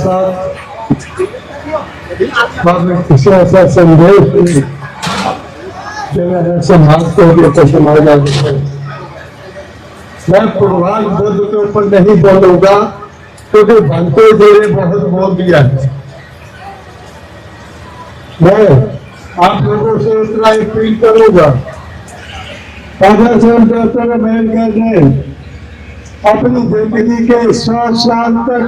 साथ किसी ऐसा संदेश समाज को लेकर समाजा मैं पूर्वाज बुद्ध के ऊपर नहीं बोलूंगा क्योंकि भंते जी ने बहुत बोल दिया है। मैं आप लोगों से इतना अपील करूंगा, बाबा साहब डॉक्टर अम्बेडकर ने अपनी जिंदगी के 100 साल तक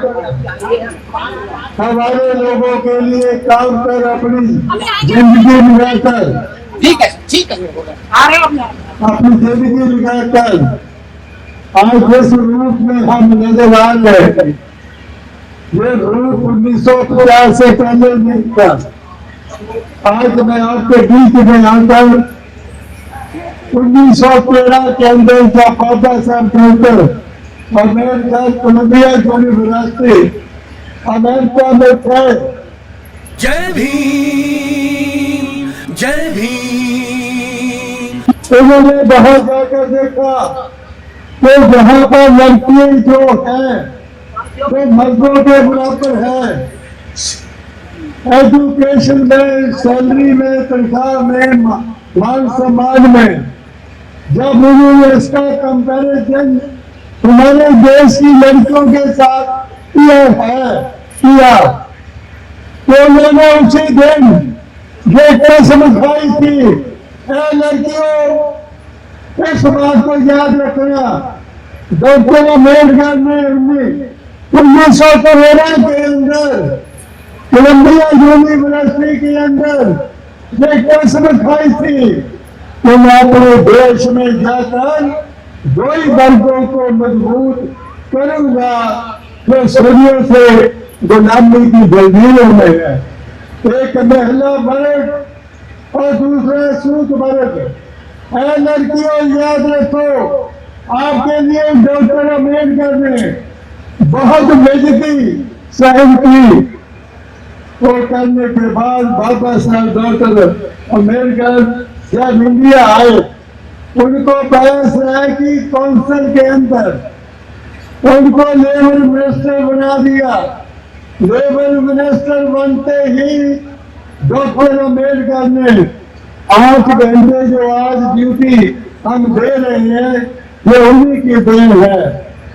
हमारे लोगों के लिए काम कर अपनी जिंदगी लगाकर अपनी जिंदगी लगाकर आज जिस रूप में हम नजर आ रहे, ये रूप 1950 से पहले नहीं था। आज मैं आपके बीच में आकर 1913 के अंदर जब Baba Saheb doctor America Columbia University America में थे। जय भीम जय भीम। उन्होंने बाहर जाकर देखा तो जहाँ पर लड़कियां जो है वो मर्दों के बराबर है, एजुकेशन में, सैलरी में, तनख्वाह में, मान सम्मान में। जब उन्होंने इसका कंपैरिजन हमारे देश की लड़कियों के साथ किया तो उन्होंने उसी दिन ये कसम खाई थी, लड़कियों इस बात को याद रखना, डॉक्टर अम्बेडकर ने 1913 के अंदर कोलंबिया यूनिवर्सिटी के अंदर ये कसम खाई थी कि मैं अपने देश में जाकर दो ही वर्गों को मजबूत करूंगा जो सदियों से गुलामी की जंजीरों में है, एक महिला वर्ग और दूसरा सूत वर्ग। लड़कियों याद रखो, आपके लिए डॉक्टर अम्बेडकर ने बहुत बेइज्जती सहन की। वो करने के बाद बाबा साहब डॉक्टर अम्बेडकर जब इंडिया आए, उनको पास है कि काउंसिल के अंदर उनको लेबर मिनिस्टर बना दिया। लेबर मिनिस्टर बनते ही डॉक्टर अम्बेडकर ने 8 घंटे जो आज ड्यूटी हम दे रहे हैं ये उन्हीं की देन है।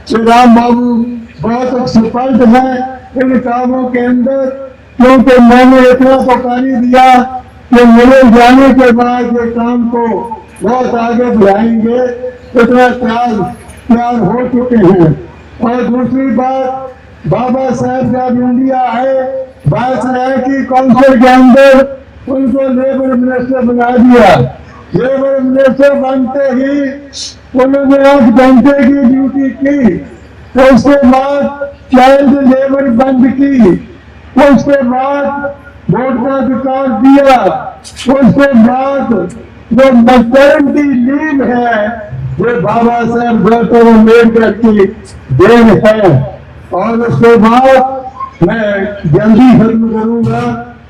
श्री राम बाबू बहुत एक्सपर्ट है इन कामों के अंदर, क्योंकि मैंने इतना पकानी दिया कि मेरे जाने के बाद ये काम को बहुत आगे बढ़ाएंगे, इतना तैयार हो चुके हैं। और दूसरी बात, बाबा साहब जब इंडिया आए, बात है कि काउंसिल के अंदर उनको लेबर मिनिस्टर बना दिया। लेबर मिनिस्टर बनते ही उन्होंने 8 घंटे की ड्यूटी की, तो उसके बाद चाइल्ड लेबर बंद की, उसके बाद वोट का अधिकार दिया, उसके बाद जो मैटरनिटी लीव है ये बाबा साहब डॉक्टर अम्बेडकर की देन है। और उसके बाद मैं जल्दी खत्म करूंगा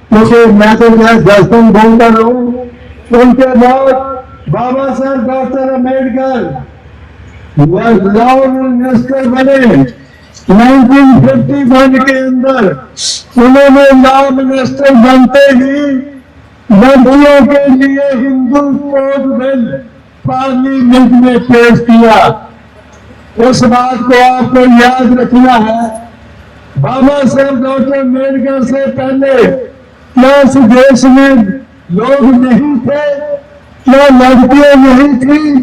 क्योंकि मैं तो 10 दिन बोलता रहूं। उनके बाद बाबा Saheb doctor Ambedkar law minister बने 1951 के अंदर। उन्होंने लॉ मिनिस्टर बनते ही लड़कियों के लिए हिंदू कोड बिल पार्लियामेंट में पेश किया। उस बात को आपको याद रखना है। बाबा साहब डॉक्टर अम्बेडकर से पहले क्या इस देश में लोग नहीं थे? क्या लड़कियां नहीं थी?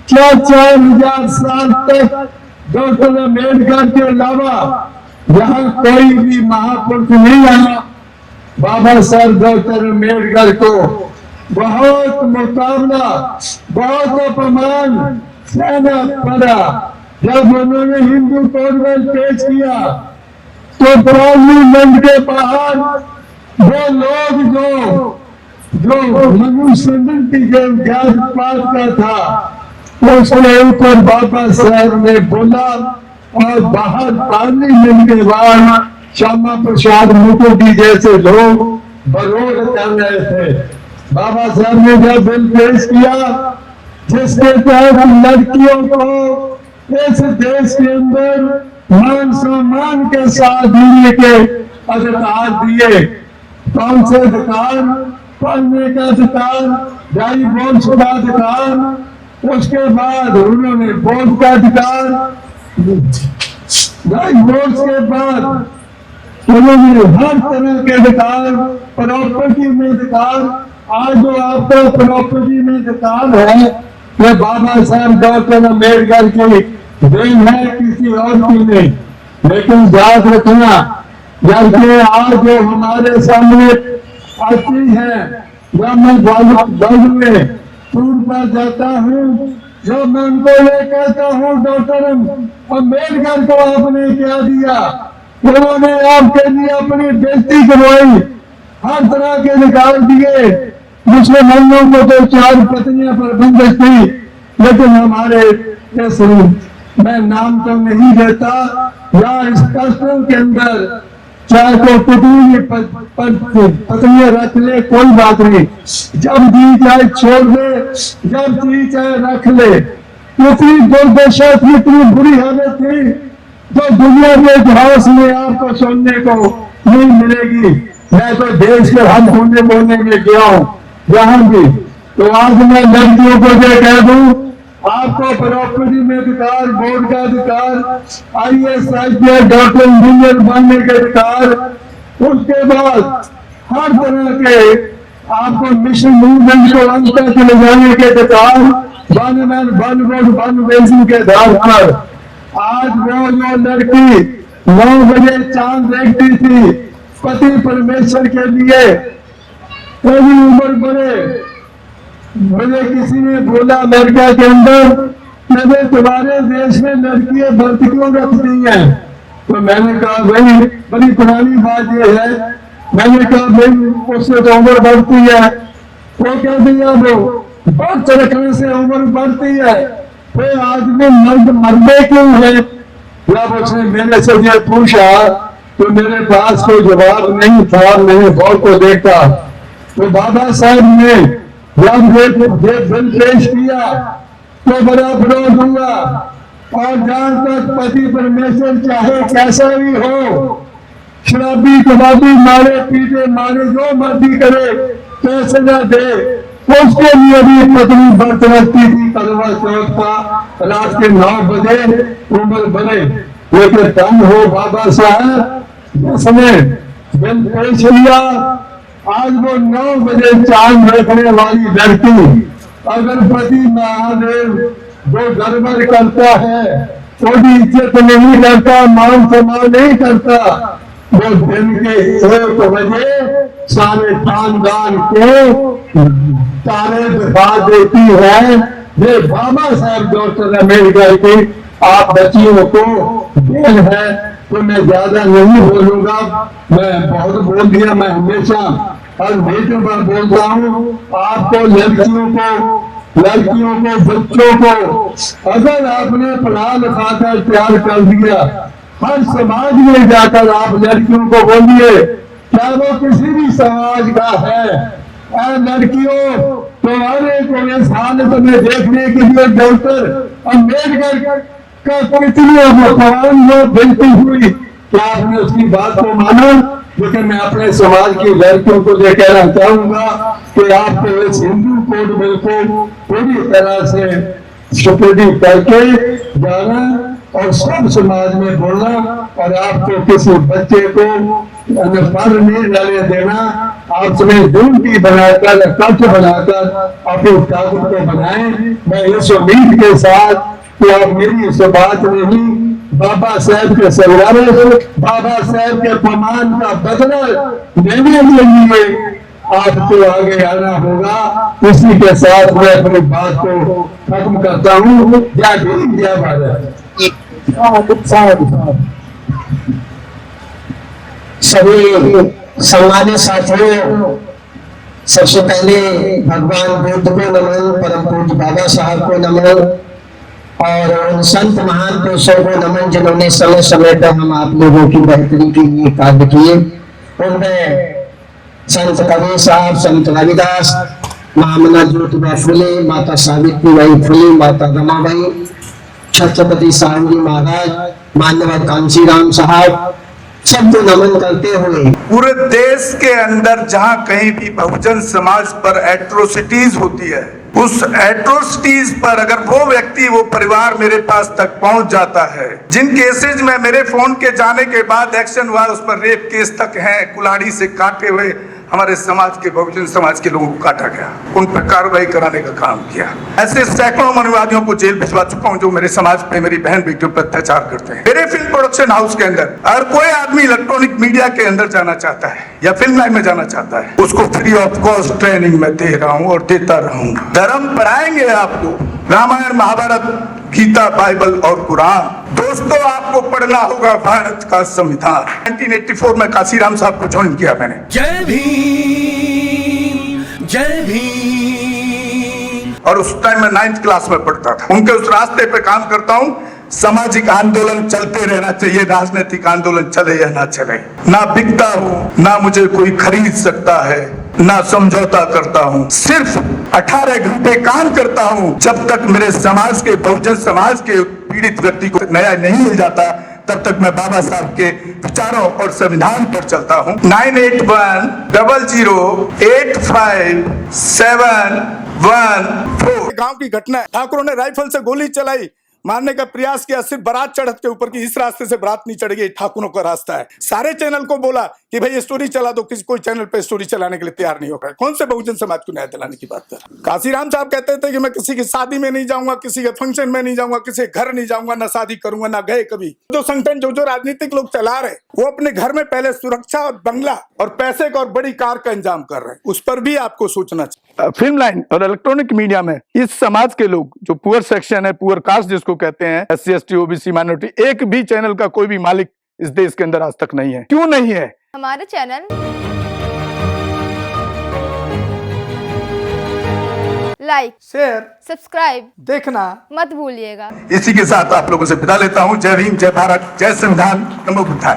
क्या 4000 साल तक डॉक्टर अम्बेडकर के अलावा यहाँ कोई भी महापुरुष नहीं आया? बाबा साहब डॉक्टर अम्बेडकर को बहुत मुकाबला, बहुत अपमान सहना पड़ा। जब उन्होंने हिंदू कोड बिल पेश किया तो पार्लियामेंट के बाहर वो लोग जो मनुस्मृति के जात पात का था उसके ऊपर बाबा साहब ने बोला और बाहर पार्लियामेंट के बाहर श्यामा प्रसाद मुखर्जी जैसे लोग विरोध कर रहे थे। बाबा साहब ने जब बिल पेश किया जिसके तहत लड़कियों को इस देश के अंदर मान सम्मान के साथ जीने के अधिकार दिए। कौन से अधिकार? पढ़ने का अधिकार, डाइवोर्स का अधिकार, उसके बाद उन्होंने वोट का अधिकार, डाइवोर्स के बाद उन्होंने हर तरह के अधिकार, प्रॉपर्टी में अधिकार। आज जो आपका प्रॉपर्टी में अधिकार है ये बाबा साहब डॉक्टर अम्बेडकर की देन है, किसी और की नहीं। लेकिन याद रखना, जबकि आज जो हमारे सामने आती है, जब मैं बल में टूर पर जाता हूँ, जब मैं उनको ये कहता हूँ डॉक्टर अम्बेडकर को आपने क्या दिया, उन्होंने आपके लिए अपनी बेइज्जती करवाई, हर तरह के अधिकार दिए। मुसलमानों को तो 4 पत्नियां पर बंधक थी, लेकिन हमारे इस मैं नाम तो नहीं देता, या इस कस्टम के अंदर चाहे तो कितनी पत्नियां रख ले, कोई बात नहीं, जब जी चाहे छोड़ दे, जब जी चाहे रख ले। इतनी दुर्दशा थी, इतनी बुरी हालत थी जो दुनिया के इतिहास में आपको सुनने को नहीं मिलेगी। मैं तो देश के हर कोने कोने में गया हूँ जहां भी, तो आज मैं लड़कियों को जो कह दूं, आपको प्रॉपर्टी में अधिकार, वोट का अधिकार, IAS IPS डॉक्टर इंजीनियर बनने के अधिकार, उसके बाद हर तरह के आपको मिशन मूवमेंट को अंत तक ले जाने के अधिकार, वन बेसिंग के आधार पर। आज वो जो लड़की 9 बजे चांद देखती थी पति परमेश्वर के लिए, कोई उम्र बड़े, मुझे किसी ने बोला अमेरिका के अंदर, मैंने तुम्हारे देश में लड़कियां व्रत क्यों रखती हैं? तो मैंने कहा भाई बड़ी पुरानी बात ये है। मैंने कहा भाई उससे तो उम्र बढ़ती है। वो कह दिया वो व्रत रखने से उम्र बढ़ती है, फिर आदमी मरते क्यों है? जब उसने मेरे से ये पूछा तो मेरे पास कोई जवाब नहीं था। मैंने बहुत को देखा तो बाबा साहब ने जब ये बिल पेश किया तो बड़ा विरोध हुआ, और जहां तक पति परमेश्वर चाहे कैसा भी हो, शराबी कबाबी मारे पीटे मारे जो मर्जी करे, पैसे न दे, उसके लिए भी पत्नी व्रत रखती थी करवा चौथ का रात के 9 बजे उम्र बने। लेकिन कम हो बाबा साहब जिसने बिल पेश किया, आज वो 9 बजे चांद देखने वाली लड़की अगर पति महादेव जो गड़बड़ करता है, थोड़ी इज्जत नहीं करता, मान सम्मान नहीं करता, वो दिन के 1 बजे सारे खानदान को तारे दिखा देती है। ये बाबा साहब डॉक्टर अम्बेडकर की आप बच्चियों को देन है। तो मैं ज्यादा नहीं बोलूंगा, मैं बहुत बोल दिया। मैं हमेशा हर मीटिंग पर बोलता हूँ, आपको लड़कियों को बच्चों को अगर आपने पढ़ा लिखा कर तैयार कर दिया, हर समाज में जाकर आप लड़कियों को बोलिए, क्या वो किसी भी समाज का है, लड़कियों तुम्हारे को इस हालत में देखने के लिए डॉक्टर अम्बेडकर का कितनी भगवान वो बिल्कुल हुई, क्या आपने उसकी बात को माना? लेकिन मैं अपने समाज की लड़कियों को ये कहना चाहूंगा कि आपको इस हिंदू कोड बिल को पूरी तरह से सुपुर्दी करके जाना और सब समाज में बोलना, और आपको किसी बच्चे को पढ़ नहीं जाने देना। आप समय ड्यूटी बनाकर कष्ट बनाकर अपनी ताकत को बनाएं। मैं इस उम्मीद के साथ कि आप मेरी इस बात नहीं, बाबा साहब के संग्राम, बाबा साहब के अपमान का बदला लेने के लिए आपको आगे आना होगा। इसी के साथ मैं अपनी बात को खत्म करता हूँ। जय भीम, जय भारत। सभी सम्मानित साथियों, सबसे पहले भगवान बुद्ध को नमन, परम पूज्य बाबा साहब को नमन, और उन संत महान पुरुषों को नमन जिन्होंने समय समय पर हम आप लोगों की बेहतरी के लिए कार्य किए। उनमें संत कबीर साहब, संत रविदास, महामना ज्योतिबा फुले, माता सावित्रीबाई फुले, माता रमाबाई, छत्रपति साहू जी महाराज, मान्यवर कांशीराम साहब, सबको नमन करते हुए पूरे देश के अंदर जहां कहीं भी बहुजन समाज पर एट्रोसिटीज होती है, उस एट्रोसिटीज पर अगर वो व्यक्ति, वो परिवार मेरे पास तक पहुंच जाता है, जिन केसेज में मेरे फोन के जाने के बाद एक्शन हुआ, उस पर रेप केस तक है, कुल्हाड़ी से काटे हुए हमारे समाज के, बहुजन समाज के लोगों को काटा गया, उन पर कार्रवाई कराने का काम किया। ऐसे सैकड़ों मनुवादियों को जेल भिजवा चुका हूं जो मेरे समाज पे, मेरी बहन बेटियों पर अत्याचार करते हैं। मेरे फिल्म प्रोडक्शन हाउस के अंदर अगर कोई आदमी इलेक्ट्रॉनिक मीडिया के अंदर जाना चाहता है या फिल्म लाइन में जाना चाहता है, उसको फ्री ऑफ कॉस्ट ट्रेनिंग में दे रहा हूं और देता रहूंगा। धर्म पढ़ाएंगे आपको, रामायण, महाभारत, गीता, बाइबल और कुरान। दोस्तों, आपको पढ़ना होगा भारत का संविधान। 1984 में काशीराम साहब को ज्वाइन किया मैंने। जय भीम, जय भीम। और उस टाइम में 9th क्लास में पढ़ता था। उनके उस रास्ते पे काम करता हूँ। सामाजिक आंदोलन चलते रहना चाहिए, राजनीतिक आंदोलन चले या ना चले। ना बिकता हूँ, ना मुझे कोई खरीद सकता है, ना समझौता करता हूँ। सिर्फ 18 घंटे काम करता हूँ। जब तक मेरे समाज के, बहुजन समाज के पीड़ित व्यक्ति को न्याय नहीं मिल जाता, तब तक मैं बाबा साहब के विचारों और संविधान पर चलता हूँ। 9810085714। गांव की घटना है, ठाकुरों ने राइफल से गोली चलाई, मारने का प्रयास किया, सिर्फ बारात चढ़त के ऊपर की, इस रास्ते से बारात नहीं चढ़ेगी, ठाकुरों का रास्ता है। सारे चैनल को बोला कि भाई ये स्टोरी चला दो, किसी कोई चैनल पे स्टोरी चलाने के लिए तैयार नहीं होगा। कौन से बहुजन समाज को न्याय दिलाने की बात कर? काशीराम साहब कहते थे कि मैं किसी की शादी में नहीं जाऊंगा, किसी के फंक्शन में नहीं जाऊंगा, किसी के घर नहीं जाऊंगा, ना शादी करूंगा, ना गए कभी। जो संगठन, जो राजनीतिक लोग चला रहे, वो अपने घर में पहले सुरक्षा और बंगला और पैसे का और बड़ी कार का इंतजाम कर रहे हैं। उस पर भी आपको सोचना चाहिए। फिल्म लाइन और इलेक्ट्रॉनिक मीडिया में इस समाज के लोग, जो पुअर सेक्शन है, पुअर कास्ट जिसको कहते हैं, SC ST OBC माइनॉरिटी, एक भी चैनल का कोई भी मालिक इस देश के अंदर आज तक नहीं है। क्यों नहीं है? हमारे चैनल लाइक, शेयर, सब्सक्राइब देखना मत भूलिएगा। इसी के साथ आप लोगों से विदा लेता हूँ। जय भीम, जय भारत, जय संविधान, नमो बुद्धाय।